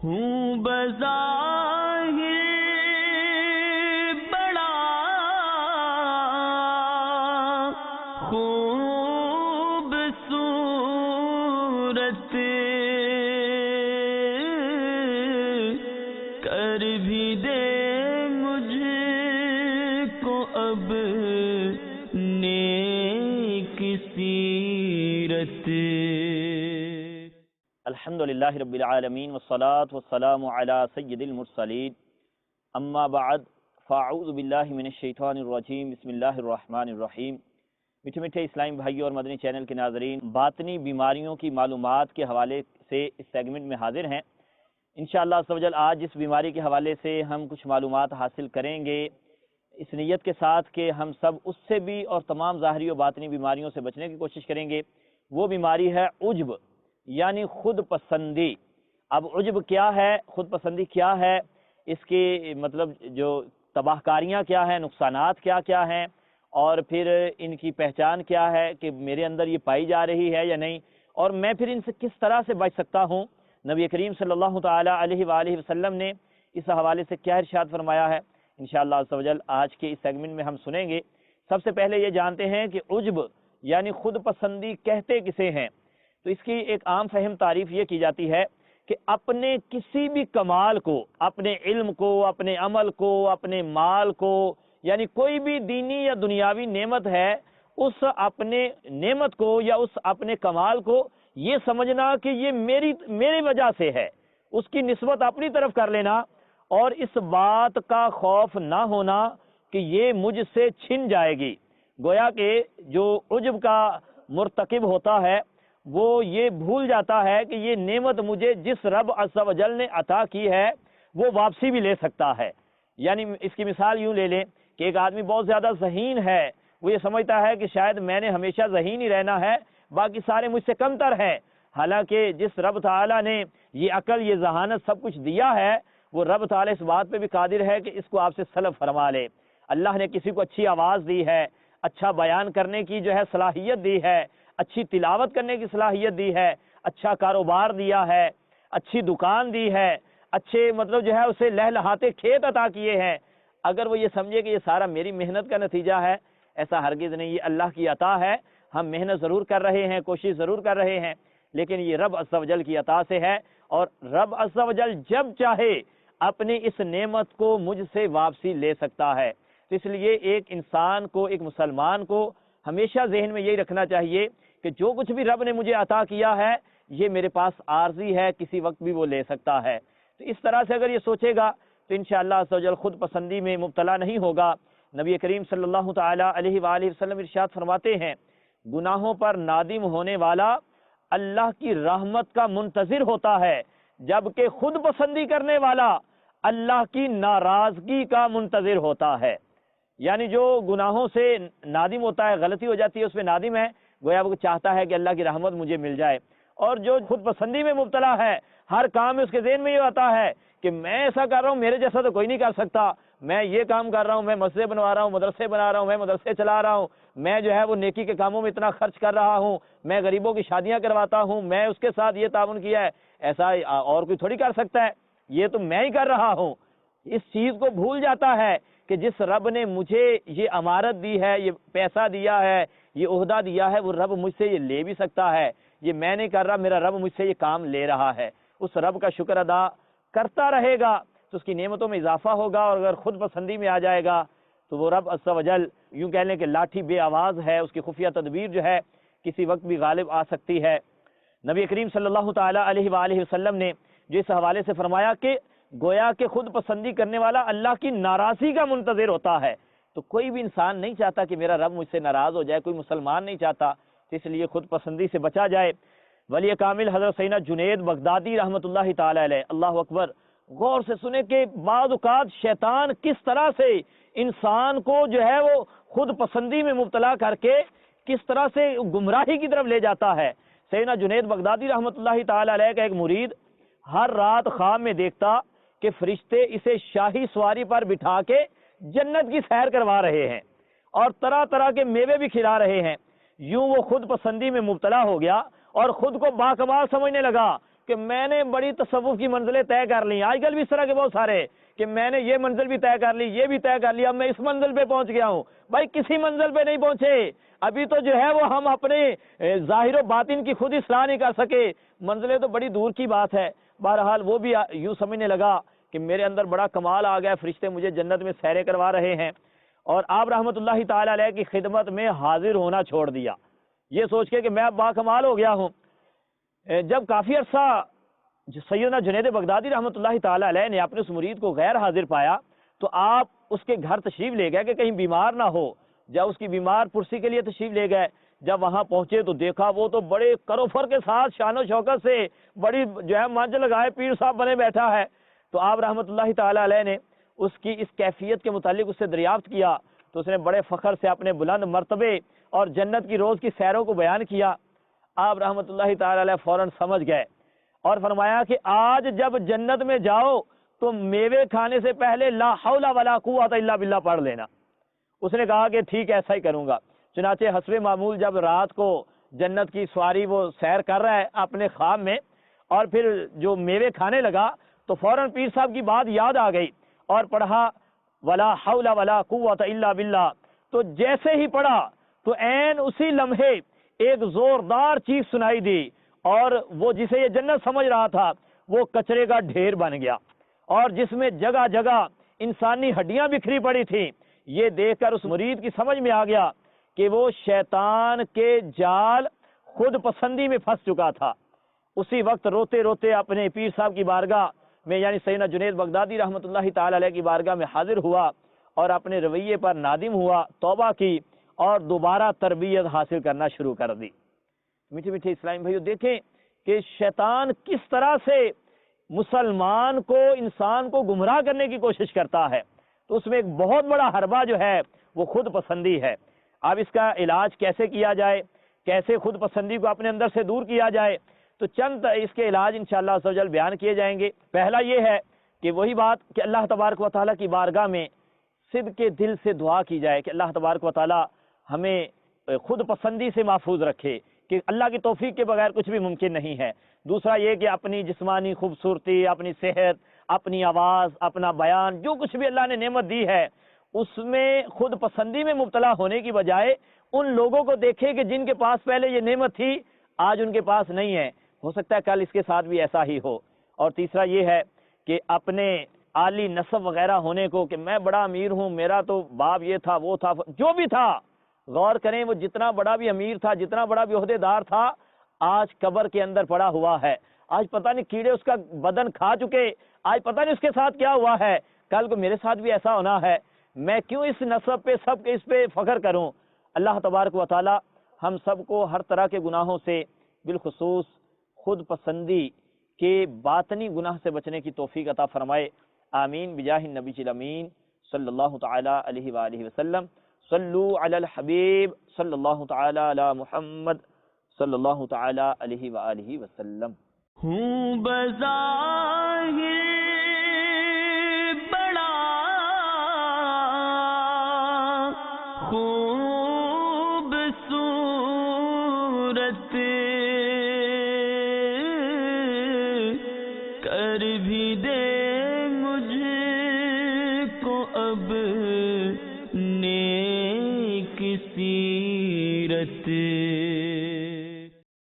ہوں بظاہر بڑا خوبصورت، کر بھی دے مجھ کو اب نیک سیرت۔ الحمدللہ رب العالمین والصلاة والسلام علی سید المرسلین، اما بعد فاعوذ باللہ من الشیطان الرجیم، بسم اللہ الرحمن الرحیم۔ میٹھے میٹھے اسلامی بھائیوں اور مدنی چینل کے ناظرین، باطنی بیماریوں کی معلومات کے حوالے سے اس سیگمنٹ میں حاضر ہیں۔ انشاءاللہ عز و جل آج اس بیماری کے حوالے سے ہم کچھ معلومات حاصل کریں گے، اس نیت کے ساتھ کہ ہم سب اس سے بھی اور تمام ظاہری و باطنی بیماریوں سے بچنے کی کوشش کریں گے۔ وہ بیماری ہے عجب، یعنی خود پسندی۔ اب عجب کیا ہے، خود پسندی کیا ہے، اس کی مطلب جو تباہ کاریاں کیا ہیں، نقصانات کیا کیا ہیں، اور پھر ان کی پہچان کیا ہے کہ میرے اندر یہ پائی جا رہی ہے یا نہیں، اور میں پھر ان سے کس طرح سے بچ سکتا ہوں۔ نبی کریم صلی اللہ تعالی علیہ وآلہ وسلم نے اس حوالے سے کیا ارشاد فرمایا ہے، انشاءاللہ عز و جل آج کے اس سیگمنٹ میں ہم سنیں گے۔ سب سے پہلے یہ جانتے ہیں کہ عجب یعنی خود پسندی کہتے کسے ہیں۔ تو اس کی ایک عام فہم تعریف یہ کی جاتی ہے کہ اپنے کسی بھی کمال کو، اپنے علم کو، اپنے عمل کو، اپنے مال کو، یعنی کوئی بھی دینی یا دنیاوی نعمت ہے، اس اپنے نعمت کو یا اس اپنے کمال کو یہ سمجھنا کہ یہ میری وجہ سے ہے، اس کی نسبت اپنی طرف کر لینا، اور اس بات کا خوف نہ ہونا کہ یہ مجھ سے چھن جائے گی۔ گویا کہ جو عجب کا مرتکب ہوتا ہے وہ یہ بھول جاتا ہے کہ یہ نعمت مجھے جس رب عز و جل نے عطا کی ہے وہ واپسی بھی لے سکتا ہے۔ یعنی اس کی مثال یوں لے لیں کہ ایک آدمی بہت زیادہ ذہین ہے، وہ یہ سمجھتا ہے کہ شاید میں نے ہمیشہ ذہین ہی رہنا ہے، باقی سارے مجھ سے کمتر ہیں، حالانکہ جس رب تعالیٰ نے یہ عقل، یہ ذہانت سب کچھ دیا ہے، وہ رب تعالیٰ اس بات پہ بھی قادر ہے کہ اس کو آپ سے سلب فرما لے۔ اللہ نے کسی کو اچھی آواز دی ہے، اچھا بیان کرنے کی جو ہے صلاحیت دی ہے، اچھی تلاوت کرنے کی صلاحیت دی ہے، اچھا کاروبار دیا ہے، اچھی دکان دی ہے، اچھے مطلب جو ہے اسے لہلہاتے کھیت عطا کیے ہیں۔ اگر وہ یہ سمجھے کہ یہ سارا میری محنت کا نتیجہ ہے، ایسا ہرگز نہیں، یہ اللہ کی عطا ہے۔ ہم محنت ضرور کر رہے ہیں، کوشش ضرور کر رہے ہیں، لیکن یہ رب عز و جل کی عطا سے ہے، اور رب عز و جل جب چاہے اپنی اس نعمت کو مجھ سے واپسی لے سکتا ہے۔ تو اس لیے ایک انسان کو، ایک مسلمان کو ہمیشہ ذہن میں یہی رکھنا چاہیے کہ جو کچھ بھی رب نے مجھے عطا کیا ہے یہ میرے پاس عارضی ہے، کسی وقت بھی وہ لے سکتا ہے۔ تو اس طرح سے اگر یہ سوچے گا تو انشاءاللہ عز و جل خود پسندی میں مبتلا نہیں ہوگا۔ نبی کریم صلی اللہ تعالی علیہ وآلہ وسلم ارشاد فرماتے ہیں، گناہوں پر نادم ہونے والا اللہ کی رحمت کا منتظر ہوتا ہے، جبکہ خود پسندی کرنے والا اللہ کی ناراضگی کا منتظر ہوتا ہے۔ یعنی جو گناہوں سے نادم ہوتا ہے، غلطی ہو جاتی ہے، اس پہ نادم ہے، گویا وہ چاہتا ہے کہ اللہ کی رحمت مجھے مل جائے۔ اور جو خود پسندی میں مبتلا ہے، ہر کام میں اس کے ذہن میں یہ آتا ہے کہ میں ایسا کر رہا ہوں، میرے جیسا تو کوئی نہیں کر سکتا، میں یہ کام کر رہا ہوں، میں مسجد بنوا رہا ہوں، مدرسے بنا رہا ہوں، میں مدرسے چلا رہا ہوں، میں جو ہے وہ نیکی کے کاموں میں اتنا خرچ کر رہا ہوں، میں غریبوں کی شادیاں کرواتا ہوں، میں اس کے ساتھ یہ تعاون کیا ہے، ایسا اور کوئی تھوڑی کر سکتا ہے، یہ تو میں ہی کر رہا ہوں۔ اس چیز کو بھول جاتا ہے کہ جس رب نے مجھے یہ امارت دی ہے، یہ پیسہ دیا ہے، یہ عہدہ دیا ہے، وہ رب مجھ سے یہ لے بھی سکتا ہے، یہ میں نہیں کر رہا، میرا رب مجھ سے یہ کام لے رہا ہے۔ اس رب کا شکر ادا کرتا رہے گا تو اس کی نعمتوں میں اضافہ ہوگا، اور اگر خود پسندی میں آ جائے گا تو وہ رب عز و جل یوں کہہ لیں کہ لاٹھی بے آواز ہے، اس کی خفیہ تدبیر جو ہے کسی وقت بھی غالب آ سکتی ہے۔ نبی کریم صلی اللہ تعالی علیہ وآلہ وسلم نے جو اس حوالے سے فرمایا کہ گویا کہ خود پسندی کرنے والا اللہ کی ناراضی کا منتظر ہوتا ہے، تو کوئی بھی انسان نہیں چاہتا کہ میرا رب مجھ سے ناراض ہو جائے، کوئی مسلمان نہیں چاہتا، تو اس لیے خود پسندی سے بچا جائے۔ ولی کامل حضرت سیدنا جنید بغدادی رحمۃ اللہ تعالی علیہ، اللہ اکبر، غور سے سنے کہ بعض اوقات شیطان کس طرح سے انسان کو جو ہے وہ خود پسندی میں مبتلا کر کے کس طرح سے گمراہی کی طرف لے جاتا ہے۔ سیدنا جنید بغدادی رحمۃ اللہ تعالی علیہ کا ایک مرید ہر رات خواب میں دیکھتا کہ فرشتے اسے شاہی سواری پر بٹھا کے جنت کی سیر کروا رہے ہیں اور طرح طرح کے میوے بھی کھلا رہے ہیں۔ یوں وہ خود پسندی میں مبتلا ہو گیا اور خود کو باکمال سمجھنے لگا کہ میں نے بڑی تصوف کی منزلیں طے کر لی. آج کل بھی اس طرح کے بہت سارے کہ میں نے یہ منزل بھی طے کر لی, یہ بھی طے کر لیا, اب میں اس منزل پہ پہنچ گیا ہوں. بھائی کسی منزل پہ نہیں پہنچے, ابھی تو جو ہے وہ ہم اپنے ظاہر و باطن کی خود اصلاح نہیں کر سکے. منزلیں تو بڑی دور کی بات ہے. بہرحال وہ بھی یوں سمجھنے لگا کہ میرے اندر بڑا کمال آ گیا, فرشتے مجھے جنت میں سیریں کروا رہے ہیں, اور آپ رحمت اللہ تعالی علیہ کی خدمت میں حاضر ہونا چھوڑ دیا, یہ سوچ کے کہ میں اب باکمال ہو گیا ہوں. جب کافی عرصہ سیدنا جنید بغدادی رحمت اللہ تعالی علیہ نے اپنے اس مرید کو غیر حاضر پایا تو آپ اس کے گھر تشریف لے گئے کہ کہیں بیمار نہ ہو. جب اس کی بیمار پرسی کے لیے تشریف لے گئے, جب وہاں پہنچے تو دیکھا وہ تو بڑے کروفر کے ساتھ شان و شوکت سے بڑی جو ہے منج لگائے پیر صاحب بنے بیٹھا ہے. تو آپ رحمت اللہ تعالی علیہ نے اس کی اس کیفیت کے متعلق اس سے دریافت کیا تو اس نے بڑے فخر سے اپنے بلند مرتبے اور جنت کی روز کی سیروں کو بیان کیا. آپ رحمت اللہ تعالی علیہ فوراً سمجھ گئے اور فرمایا کہ آج جب جنت میں جاؤ تو میوے کھانے سے پہلے لا حول ولا قوت الا باللہ پڑھ لینا. اس نے کہا کہ ٹھیک ہے, ایسا ہی کروں گا. چنانچہ حسب معمول جب رات کو جنت کی سواری وہ سیر کر رہا ہے اپنے خواب میں اور پھر جو میوے کھانے لگا تو فوراً پیر صاحب کی بات یاد آ گئی اور پڑھا ولا حول ولا قوت الا باللہ. تو جیسے ہی پڑھا تو عین اسی لمحے ایک زوردار چیز سنائی دی اور وہ جسے یہ جنت سمجھ رہا تھا وہ کچرے کا ڈھیر بن گیا اور جس میں جگہ جگہ انسانی ہڈیاں بکھری پڑی تھیں. یہ دیکھ کر اس مرید کی سمجھ میں آ گیا کہ وہ شیطان کے جال خود پسندی میں پھنس چکا تھا. اسی وقت روتے روتے اپنے پیر صاحب کی بارگاہ میں یعنی سیدنا جنید بغدادی رحمت اللہ تعالی علیہ کی بارگاہ میں حاضر ہوا اور اپنے رویے پر نادم ہوا, توبہ کی اور دوبارہ تربیت حاصل کرنا شروع کر دی. میٹھے میٹھے اسلامی بھائیو, دیکھیں کہ شیطان کس طرح سے مسلمان کو, انسان کو گمراہ کرنے کی کوشش کرتا ہے. تو اس میں ایک بہت بڑا حربہ جو ہے وہ خود پسندی ہے. اب اس کا علاج کیسے کیا جائے, کیسے خود پسندی کو اپنے اندر سے دور کیا جائے, تو چند اس کے علاج انشاءاللہ عز و جل بیان کیے جائیں گے. پہلا یہ ہے کہ وہی بات کہ اللہ تبارک و تعالیٰ کی بارگاہ میں صدق کے دل سے دعا کی جائے کہ اللہ تبارک و تعالیٰ ہمیں خود پسندی سے محفوظ رکھے کہ اللہ کی توفیق کے بغیر کچھ بھی ممکن نہیں ہے. دوسرا یہ کہ اپنی جسمانی خوبصورتی, اپنی صحت, اپنی آواز, اپنا بیان, جو کچھ بھی اللہ نے نعمت دی ہے اس میں خود پسندی میں مبتلا ہونے کی بجائے ان لوگوں کو دیکھے کہ جن کے پاس پہلے یہ نعمت تھی آج ان کے پاس نہیں ہے, ہو سکتا ہے کل اس کے ساتھ بھی ایسا ہی ہو. اور تیسرا یہ ہے کہ اپنے عالی نسب وغیرہ ہونے کو کہ میں بڑا امیر ہوں, میرا تو باپ یہ تھا, وہ تھا, جو بھی تھا, غور کریں وہ جتنا بڑا بھی امیر تھا, جتنا بڑا بھی عہدے دار تھا, آج قبر کے اندر پڑا ہوا ہے. آج پتہ نہیں کیڑے اس کا بدن کھا چکے, آج پتہ نہیں اس کے ساتھ کیا ہوا ہے, کل کو میرے ساتھ بھی ایسا ہونا ہے. میں کیوں اس نسب پہ سب کے اس پہ فخر کروں. اللہ تبارک و تعالی ہم سب کو ہر طرح کے گناہوں سے, بالخصوص خود پسندی کے باطنی گناہ سے بچنے کی توفیق عطا فرمائے. آمین بجاہ النبی الامین صلی اللہ تعالی علیہ وآلہ وسلم. صلو علی الحبیب صلی اللہ تعالی علی محمد صلی اللہ تعالی علیہ وآلہ وسلم. ہوں بظاہر بڑا خوبصورت, کر بھی دے مجھ کو اب نیک سیرت.